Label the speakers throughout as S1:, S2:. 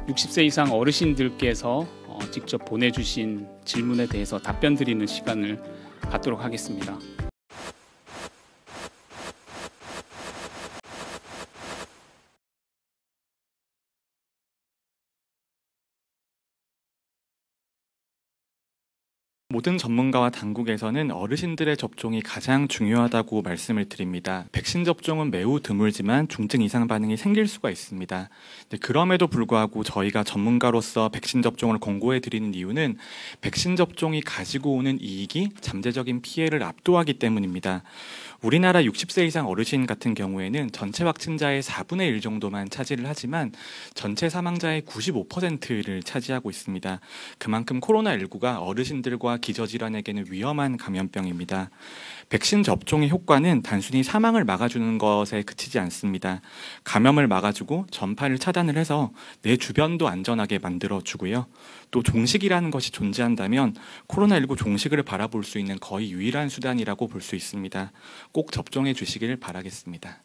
S1: 60세 이상 어르신들께서 직접 보내주신 질문에 대해서 답변 드리는 시간을 갖도록 하겠습니다.
S2: 모든 전문가와 당국에서는 어르신들의 접종이 가장 중요하다고 말씀을 드립니다. 백신 접종은 매우 드물지만 중증 이상 반응이 생길 수가 있습니다. 그럼에도 불구하고 저희가 전문가로서 백신 접종을 권고해 드리는 이유는 백신 접종이 가지고 오는 이익이 잠재적인 피해를 압도하기 때문입니다. 우리나라 60세 이상 어르신 같은 경우에는 전체 확진자의 4분의 1 정도만 차지를 하지만 전체 사망자의 95%를 차지하고 있습니다. 그만큼 코로나19가 어르신들과 기저질환에게는 위험한 감염병입니다. 백신 접종의 효과는 단순히 사망을 막아주는 것에 그치지 않습니다. 감염을 막아주고 전파를 차단을 해서 내 주변도 안전하게 만들어주고요. 또 종식이라는 것이 존재한다면 코로나19 종식을 바라볼 수 있는 거의 유일한 수단이라고 볼 수 있습니다. 꼭 접종해 주시길 바라겠습니다.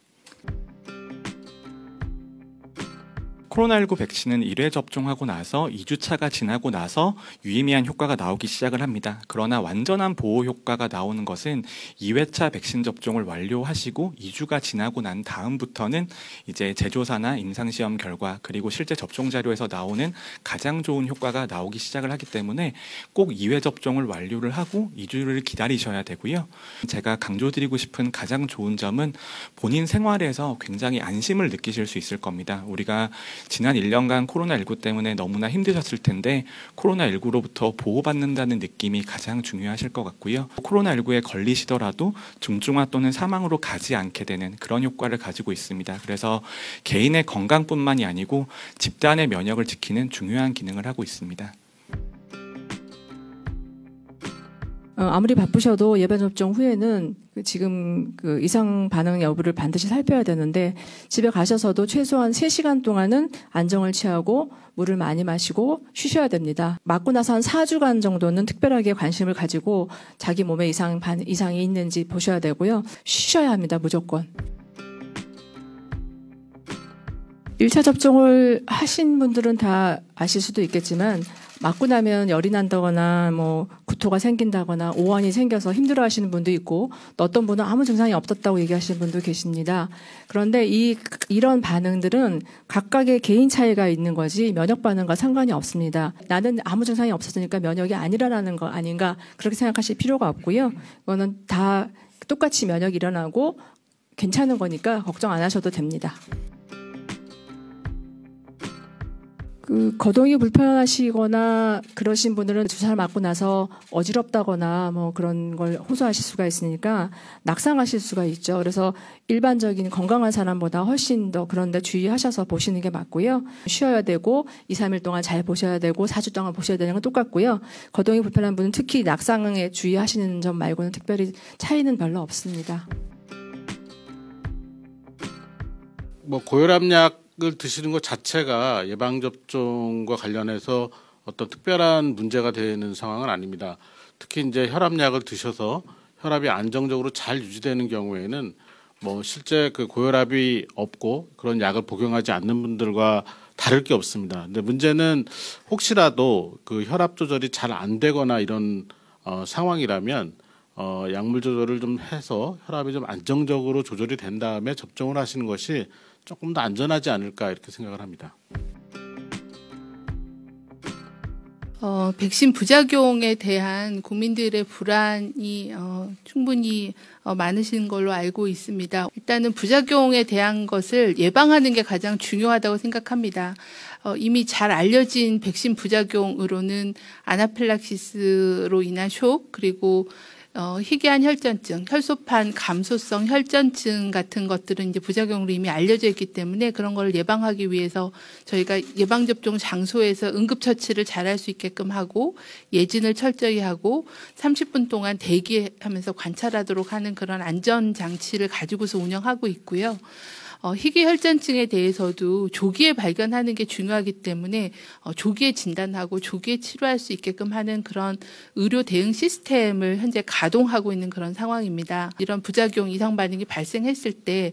S2: 코로나19 백신은 1회 접종하고 나서 2주차가 지나고 나서 유의미한 효과가 나오기 시작을 합니다. 그러나 완전한 보호 효과가 나오는 것은 2회차 백신 접종을 완료하시고 2주가 지나고 난 다음부터는 이제 제조사나 임상시험 결과 그리고 실제 접종 자료에서 나오는 가장 좋은 효과가 나오기 시작을 하기 때문에 꼭 2회 접종을 완료를 하고 2주를 기다리셔야 되고요. 제가 강조드리고 싶은 가장 좋은 점은 본인 생활에서 굉장히 안심을 느끼실 수 있을 겁니다. 우리가 지난 1년간 코로나19 때문에 너무나 힘드셨을 텐데 코로나19로부터 보호받는다는 느낌이 가장 중요하실 것 같고요. 코로나19에 걸리시더라도 중증화 또는 사망으로 가지 않게 되는 그런 효과를 가지고 있습니다. 그래서 개인의 건강뿐만이 아니고 집단의 면역을 지키는 중요한 기능을 하고 있습니다.
S3: 아무리 바쁘셔도 예방 접종 후에는 지금 그 이상 반응 여부를 반드시 살펴야 되는데 집에 가셔서도 최소한 3시간 동안은 안정을 취하고 물을 많이 마시고 쉬셔야 됩니다. 맞고 나서 한 4주간 정도는 특별하게 관심을 가지고 자기 몸에 이상이 있는지 보셔야 되고요. 쉬셔야 합니다. 무조건. 1차 접종을 하신 분들은 다 아실 수도 있겠지만 맞고 나면 열이 난다거나 뭐 구토가 생긴다거나 오한이 생겨서 힘들어하시는 분도 있고 또 어떤 분은 아무 증상이 없었다고 얘기하시는 분도 계십니다. 그런데 이런 반응들은 각각의 개인 차이가 있는 거지 면역 반응과 상관이 없습니다. 나는 아무 증상이 없었으니까 면역이 안 일어나는 거 아닌가 그렇게 생각하실 필요가 없고요. 이거는 다 똑같이 면역이 일어나고 괜찮은 거니까 걱정 안 하셔도 됩니다. 거동이 불편하시거나 그러신 분들은 주사를 맞고 나서 어지럽다거나 뭐 그런 걸 호소하실 수가 있으니까 낙상하실 수가 있죠. 그래서 일반적인 건강한 사람보다 훨씬 더 그런데 주의하셔서 보시는 게 맞고요. 쉬어야 되고 2, 3일 동안 잘 보셔야 되고 4주 동안 보셔야 되는 건 똑같고요. 거동이 불편한 분은 특히 낙상에 주의하시는 점 말고는 특별히 차이는 별로 없습니다.
S4: 뭐 고혈압약을 드시는 것 자체가 예방접종과 관련해서 어떤 특별한 문제가 되는 상황은 아닙니다. 특히 이제 혈압약을 드셔서 혈압이 안정적으로 잘 유지되는 경우에는 뭐 실제 그 고혈압이 없고 그런 약을 복용하지 않는 분들과 다를 게 없습니다. 근데 문제는 혹시라도 그 혈압 조절이 잘 안 되거나 이런 상황이라면 약물 조절을 좀 해서 혈압이 좀 안정적으로 조절이 된 다음에 접종을 하시는 것이 조금 더 안전하지 않을까 이렇게 생각을 합니다.
S5: 백신 부작용에 대한 국민들의 불안이 충분히 많으신 걸로 알고 있습니다. 일단은 부작용에 대한 것을 예방하는 게 가장 중요하다고 생각합니다. 이미 잘 알려진 백신 부작용으로는 아나필락시스로 인한 쇼크 그리고 희귀한 혈전증, 혈소판 감소성 혈전증 같은 것들은 이제 부작용으로 이미 알려져 있기 때문에 그런 걸 예방하기 위해서 저희가 예방접종 장소에서 응급처치를 잘할 수 있게끔 하고 예진을 철저히 하고 30분 동안 대기하면서 관찰하도록 하는 그런 안전장치를 가지고서 운영하고 있고요. 희귀 혈전증에 대해서도 조기에 발견하는 게 중요하기 때문에 조기에 진단하고 조기에 치료할 수 있게끔 하는 그런 의료 대응 시스템을 현재 가동하고 있는 그런 상황입니다. 이런 부작용 이상 반응이 발생했을 때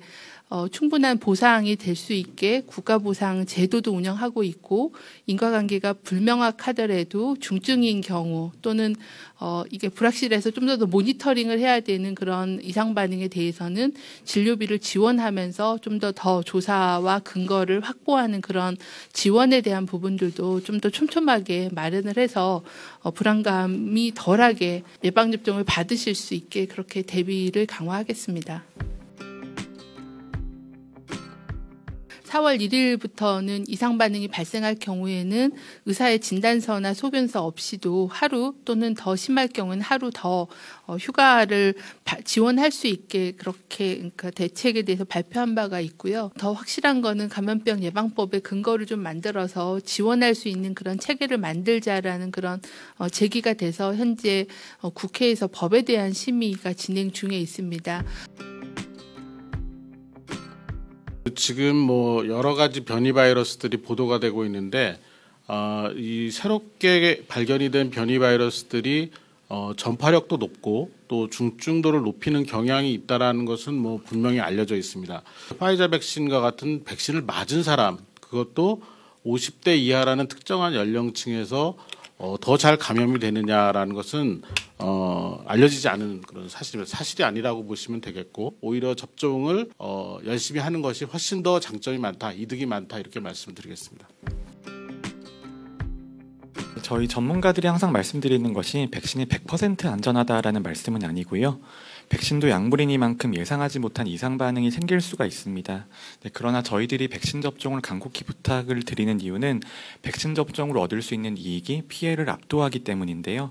S5: 충분한 보상이 될 수 있게 국가보상 제도도 운영하고 있고 인과관계가 불명확하더라도 중증인 경우 또는 이게 불확실해서 좀 더 모니터링을 해야 되는 그런 이상 반응에 대해서는 진료비를 지원하면서 좀 더 조사와 근거를 확보하는 그런 지원에 대한 부분들도 좀 더 촘촘하게 마련을 해서 불안감이 덜하게 예방접종을 받으실 수 있게 그렇게 대비를 강화하겠습니다. 4월 1일부터는 이상 반응이 발생할 경우에는 의사의 진단서나 소견서 없이도 하루 또는 더 심할 경우는 하루 더 휴가를 지원할 수 있게 그렇게 그러니까 대책에 대해서 발표한 바가 있고요. 더 확실한 거는 감염병 예방법의 근거를 좀 만들어서 지원할 수 있는 그런 체계를 만들자라는 그런 제기가 돼서 현재 국회에서 법에 대한 심의가 진행 중에 있습니다.
S4: 지금 뭐 여러 가지 변이 바이러스들이 보도가 되고 있는데 이 새롭게 발견이 된 변이 바이러스들이 전파력도 높고 또 중증도를 높이는 경향이 있다라는 것은 뭐 분명히 알려져 있습니다. 화이자 백신과 같은 백신을 맞은 사람, 그것도 50대 이하라는 특정한 연령층에서 더 잘 감염이 되느냐라는 것은 알려지지 않은 그런 사실이 아니라고 보시면 되겠고, 오히려 접종을 열심히 하는 것이 훨씬 더 장점이 많다, 이득이 많다, 이렇게 말씀드리겠습니다.
S2: 저희 전문가들이 항상 말씀드리는 것이 백신이 100% 안전하다라는 말씀은 아니고요. 백신도 약물이니만큼 예상하지 못한 이상 반응이 생길 수가 있습니다. 네, 그러나 저희들이 백신 접종을 간곡히 부탁을 드리는 이유는 백신 접종으로 얻을 수 있는 이익이 피해를 압도하기 때문인데요.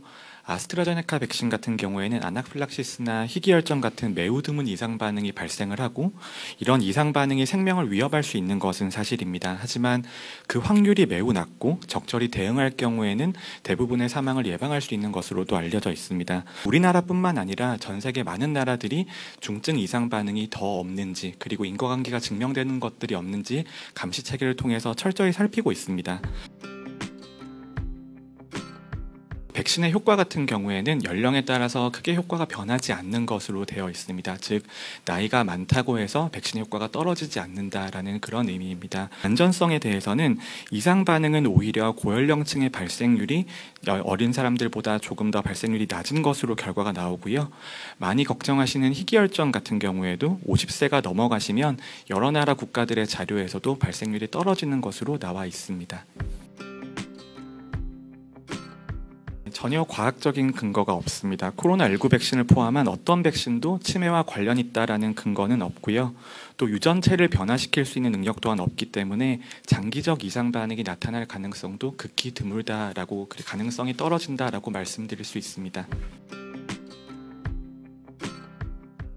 S2: 아스트라제네카 백신 같은 경우에는 아나필락시스나 희귀혈전 같은 매우 드문 이상 반응이 발생을 하고, 이런 이상 반응이 생명을 위협할 수 있는 것은 사실입니다. 하지만 그 확률이 매우 낮고 적절히 대응할 경우에는 대부분의 사망을 예방할 수 있는 것으로도 알려져 있습니다. 우리나라뿐만 아니라 전 세계 많은 나라들이 중증 이상 반응이 더 없는지, 그리고 인과관계가 증명되는 것들이 없는지 감시 체계를 통해서 철저히 살피고 있습니다. 백신의 효과 같은 경우에는 연령에 따라서 크게 효과가 변하지 않는 것으로 되어 있습니다. 즉, 나이가 많다고 해서 백신의 효과가 떨어지지 않는다라는 그런 의미입니다. 안전성에 대해서는 이상 반응은 오히려 고연령층의 발생률이 어린 사람들보다 조금 더 발생률이 낮은 것으로 결과가 나오고요. 많이 걱정하시는 희귀혈전 같은 경우에도 50세가 넘어가시면 여러 나라 국가들의 자료에서도 발생률이 떨어지는 것으로 나와 있습니다. 전혀 과학적인 근거가 없습니다. 코로나19 백신을 포함한 어떤 백신도 치매와 관련 있다라는 근거는 없고요. 또 유전체를 변화시킬 수 있는 능력 또한 없기 때문에 장기적 이상 반응이 나타날 가능성도 극히 드물다라고, 가능성이 떨어진다라고 말씀드릴 수 있습니다.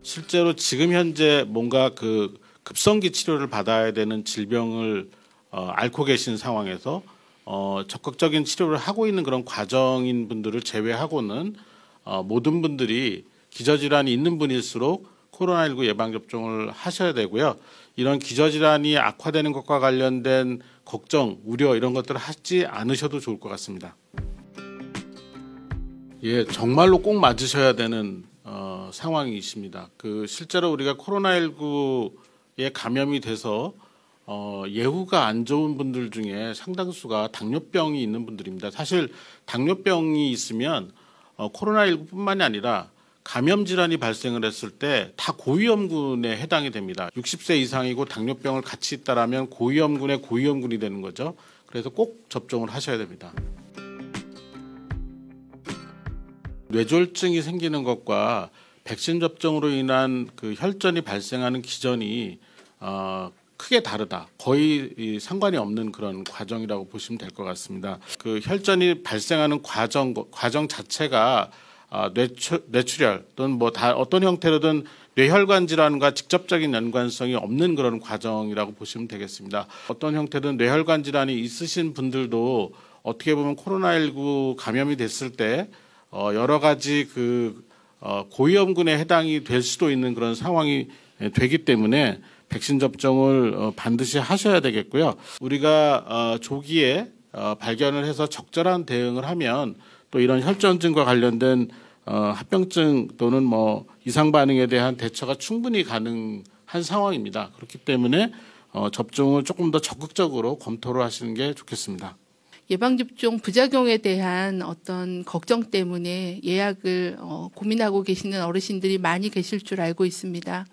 S4: 실제로 지금 현재 뭔가 그 급성기 치료를 받아야 되는 질병을 앓고 계신 상황에서 적극적인 치료를 하고 있는 그런 과정인 분들을 제외하고는 모든 분들이 기저질환이 있는 분일수록 코로나19 예방접종을 하셔야 되고요. 이런 기저질환이 악화되는 것과 관련된 걱정, 우려 이런 것들을 하지 않으셔도 좋을 것 같습니다. 예, 정말로 꼭 맞으셔야 되는 상황이십니다. 실제로 우리가 코로나19에 감염이 돼서 예후가 안 좋은 분들 중에 상당수가 당뇨병이 있는 분들입니다. 사실 당뇨병이 있으면 코로나19뿐만이 아니라 감염 질환이 발생을 했을 때 다 고위험군에 해당이 됩니다. 60세 이상이고 당뇨병을 같이 있다라면 고위험군의 고위험군이 되는 거죠. 그래서 꼭 접종을 하셔야 됩니다. 뇌졸중이 생기는 것과 백신 접종으로 인한 그 혈전이 발생하는 기전이 크게 다르다. 거의 상관이 없는 그런 과정이라고 보시면 될 것 같습니다. 그 혈전이 발생하는 과정 자체가 뇌출혈 또는 뭐 어떤 형태로든 뇌혈관 질환과 직접적인 연관성이 없는 그런 과정이라고 보시면 되겠습니다. 어떤 형태든 뇌혈관 질환이 있으신 분들도 어떻게 보면 코로나19 감염이 됐을 때 여러 가지 고위험군에 해당이 될 수도 있는 그런 상황이 되기 때문에 백신 접종을 반드시 하셔야 되겠고요. 우리가 조기에 발견을 해서 적절한 대응을 하면 또 이런 혈전증과 관련된 합병증 또는 뭐 이상 반응에 대한 대처가 충분히 가능한 한 상황입니다. 그렇기 때문에 접종을 조금 더 적극적으로 검토를 하시는 게 좋겠습니다.
S5: 예방접종 부작용에 대한 어떤 걱정 때문에 예약을 고민하고 계시는 어르신들이 많이 계실 줄 알고 있습니다.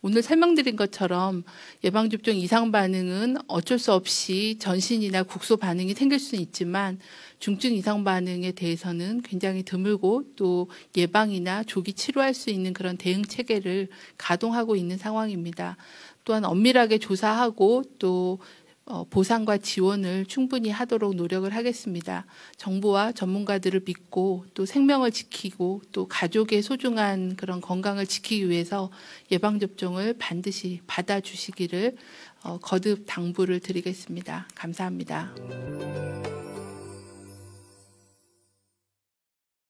S5: 오늘 설명드린 것처럼 예방접종 이상 반응은 어쩔 수 없이 전신이나 국소 반응이 생길 수는 있지만 중증 이상 반응에 대해서는 굉장히 드물고 또 예방이나 조기 치료할 수 있는 그런 대응 체계를 가동하고 있는 상황입니다. 또한 엄밀하게 조사하고 또 보상과 지원을 충분히 하도록 노력을 하겠습니다. 정부와 전문가들을 믿고 또 생명을 지키고 또 가족의 소중한 그런 건강을 지키기 위해서 예방접종을 반드시 받아주시기를 거듭 당부를 드리겠습니다. 감사합니다.